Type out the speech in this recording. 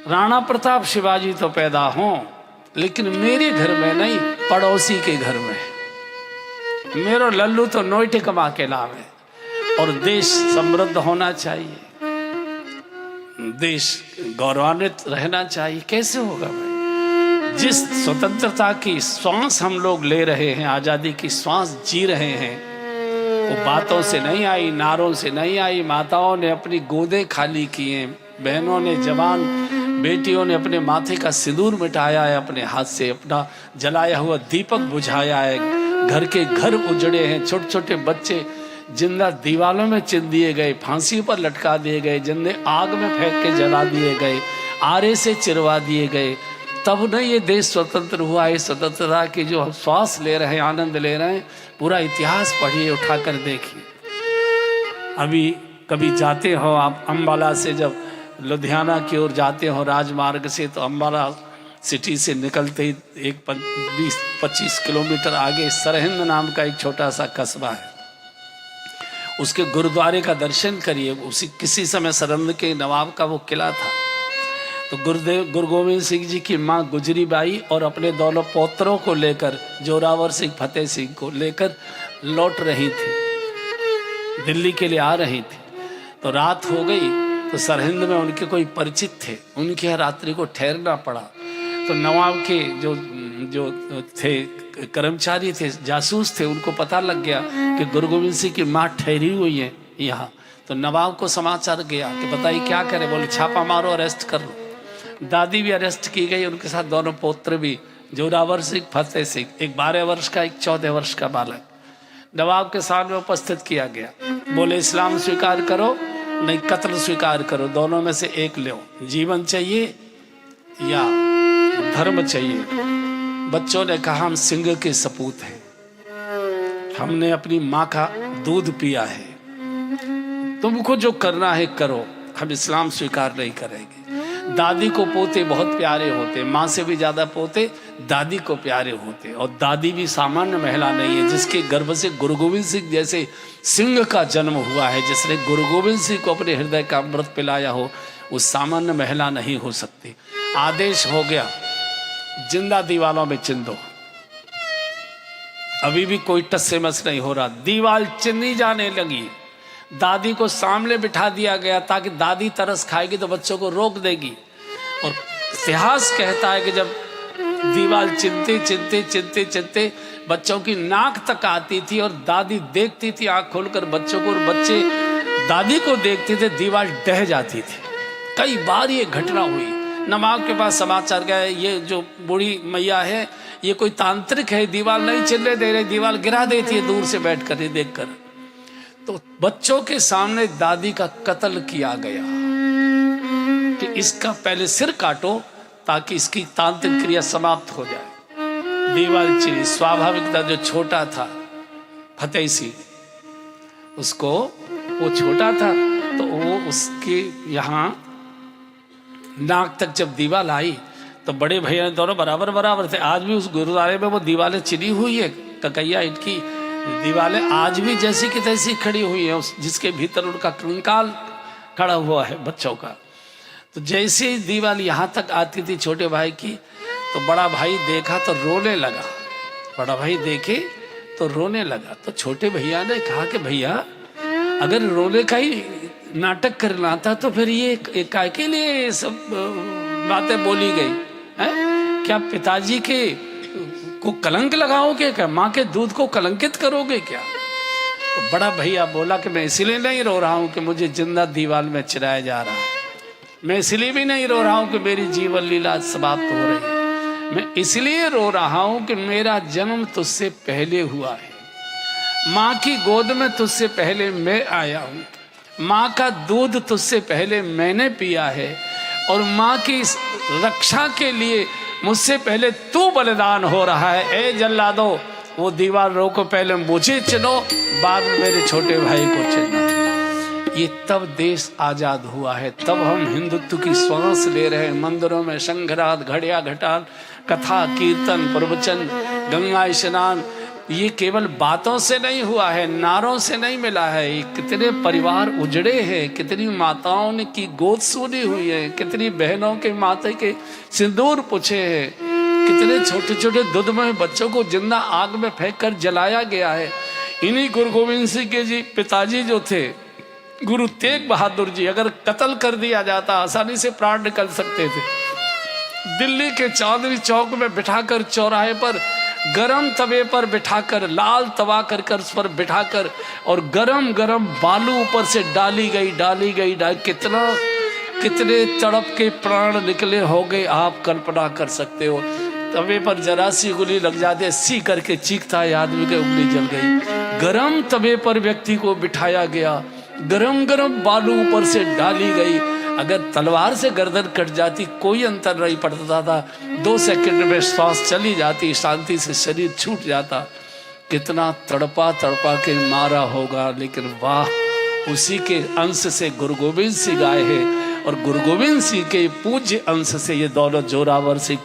राणा प्रताप शिवाजी तो पैदा हों, लेकिन मेरे घर में नहीं, पड़ोसी के घर में। मेरो लल्लू तो नोएटे कमा के लावे। और देश समृद्ध होना चाहिए, देश गौरवान्वित रहना चाहिए। कैसे होगा भाई? जिस स्वतंत्रता की श्वास हम लोग ले रहे हैं, आज़ादी की श्वास जी रहे हैं, वो बातों से नहीं आई, नारों से नहीं आई। माताओं ने अपनी गोदें खाली की हैं, बहनों ने, जवान बेटियों ने अपने माथे का सिंदूर मिटाया है, अपने हाथ से अपना जलाया हुआ दीपक बुझाया है। घर के घर उजड़े हैं, छोटे छोटे बच्चे जिंदा दीवालों में चिन दिए गए, फांसी पर लटका दिए गए, जिंदे आग में फेंक के जला दिए गए, आरे से चिरवा दिए गए। तब न ये देश स्वतंत्र हुआ है। स्वतंत्रता की जो हम श्वास ले रहे हैं, आनंद ले रहे हैं, पूरा इतिहास पढ़िए, उठाकर देखिए। अभी कभी जाते हो आप अम्बाला से, जब लुधियाना की ओर जाते हो राजमार्ग से, तो अम्बाला सिटी से निकलते ही एक 20-25 किलोमीटर आगे सरहिंद नाम का एक छोटा सा कस्बा है। उसके गुरुद्वारे का दर्शन करिए। उसी किसी समय सरहिंद के नवाब का वो किला था। तो गुरु गोविंद सिंह जी की माँ गुजरी बाई और अपने दोनों पौत्रों को लेकर, जोरावर सिंह, फतेह सिंह को लेकर लौट रही थी, दिल्ली के लिए आ रही थी। तो रात हो गई, तो सरहिंद में उनके कोई परिचित थे, उनके यहाँ रात्रि को ठहरना पड़ा। तो नवाब के जो थे कर्मचारी थे, जासूस थे, उनको पता लग गया कि गुरु गोविंद सिंह की माँ ठहरी हुई है यहाँ। तो नवाब को समाचार गया कि बताइए क्या करें। बोले छापा मारो, अरेस्ट कर लो। दादी भी अरेस्ट की गई, उनके साथ दोनों पौत्र भी, जोरावर सिंह, फतेह सिंह, एक 12 वर्ष का, एक 14 वर्ष का बालक। नवाब के सामने उपस्थित किया गया। बोले इस्लाम स्वीकार करो, नहीं कत्ल स्वीकार करो, दोनों में से एक लो। जीवन चाहिए या धर्म चाहिए? बच्चों ने कहा हम सिंह के सपूत हैं, हमने अपनी माँ का दूध पिया है, तुमको जो करना है करो, हम इस्लाम स्वीकार नहीं करेंगे। दादी को पोते बहुत प्यारे होते, माँ से भी ज्यादा पोते दादी को प्यारे होते। और दादी भी सामान्य महिला नहीं है, जिसके गर्भ से गुरु गोविंद सिंह जैसे सिंह का जन्म हुआ है, जिसने गुरु गोविंद सिंह को अपने हृदय का अमृत पिलाया हो, वो सामान्य महिला नहीं हो सकती। आदेश हो गया, जिंदा दीवालों में चिन दो। अभी भी कोई टस से मस नहीं हो रहा, दीवाल चिन्नी जाने लगी। दादी को सामने बिठा दिया गया ताकि दादी तरस खाएगी तो बच्चों को रोक देगी। और इतिहास कहता है कि जब दीवाल चिनते चिनते चिनते चिनते बच्चों की नाक तक आती थी और दादी देखती थी आंख खोलकर बच्चों को, और बच्चे दादी को देखते थे, दीवार डह जाती थी। कई बार ये घटना हुई। नवाब के पास समाचार गया, ये जो बूढ़ी मैया है ये कोई तांत्रिक है, दीवार नहीं चिल्ले दे रही, दीवार गिरा देती है दूर से बैठ कर देख कर। तो बच्चों के सामने दादी का कत्ल किया गया कि इसका पहले सिर काटो ताकि इसकी तांत्रिक क्रिया समाप्त हो जाए। दीवार चिरी। स्वाभाविक था, जो छोटा था फतेह सिंह, उसको, वो छोटा था तो वो उसके यहाँ नाक तक जब दीवार आई तो बड़े भैया दोनों बराबर बराबर थे। आज भी उस गुरुद्वारे में वो दीवारें चिनी हुई है, ककैया ईंट की दीवारें आज भी जैसी की तैसी खड़ी हुई है, जिसके भीतर उनका कंकाल खड़ा हुआ है बच्चों का। तो जैसे ही दीवार यहाँ तक आती थी छोटे भाई की, तो बड़ा भाई देखा तो रोने लगा। बड़ा भाई देखे तो रोने लगा। तो छोटे भैया ने कहा कि भैया अगर रोने का ही नाटक करना था तो फिर ये काय के लिए सब बातें बोली गई हैं? क्या पिताजी के को कलंक लगाओगे क्या? माँ के दूध को कलंकित करोगे क्या? तो बड़ा भैया बोला कि मैं इसलिए नहीं रो रहा हूँ कि मुझे जिंदा दीवार में चिराया जा रहा है, मैं इसलिए भी नहीं रो रहा हूँ कि मेरी जीवन लीला समाप्त हो रही है, मैं इसलिए रो रहा हूँ कि मेरा जन्म तुझसे पहले हुआ है, माँ की गोद में तुझसे पहले मैं आया हूँ, माँ का दूध तुझसे पहले मैंने पिया है, और माँ की रक्षा के लिए मुझसे पहले तू बलिदान हो रहा है। ए जल्लादो, वो दीवार रोको, पहले मुझे चिनो, बाद में मेरे छोटे भाई को चिनो। ये तब देश आजाद हुआ है, तब हम हिंदुत्व की श्वास ले रहे हैं। मंदिरों में शंखनाद, घड़िया घटान, कथा कीर्तन, प्रवचन, गंगा स्नान, ये केवल बातों से नहीं हुआ है, नारों से नहीं मिला है। ये कितने परिवार उजड़े हैं, कितनी माताओं ने की गोद सूनी हुई है, कितनी बहनों के माथे के सिंदूर पूछे हैं, कितने छोटे छोटे दुधमय बच्चों को जिंदा आग में फेंक कर जलाया गया है। इन्हीं गुरु गोविंद सिंह के जी पिताजी जो थे गुरु तेग बहादुर जी, अगर कत्ल कर दिया जाता आसानी से प्राण निकल सकते थे। दिल्ली के चांदनी चौक में बिठाकर चौराहे पर गरम तवे पर बिठाकर, लाल तवा कर कर उस पर बिठाकर और गरम गरम बालू ऊपर से डाली गई। कितने तड़प के प्राण निकले होंगे आप कल्पना कर सकते हो। तवे पर जरा सी गोली लग जाते, सी करके चीखता है आदमी की उंगली जल गई। गरम तवे पर व्यक्ति को बिठाया गया, गरम गरम बालू ऊपर से डाली गई। अगर तलवार से गर्दन कट जाती कोई अंतर नहीं पड़ता था, 2 सेकंड में श्वास चली जाती, शांति से शरीर छूट जाता। कितना तड़पा के मारा होगा, लेकिन वाह, उसी के अंश से गुरु गोविंद सिंह आए हैं और गुरु गोविंद सिंह के पूज्य अंश से ये दौलत जोरावर सिंह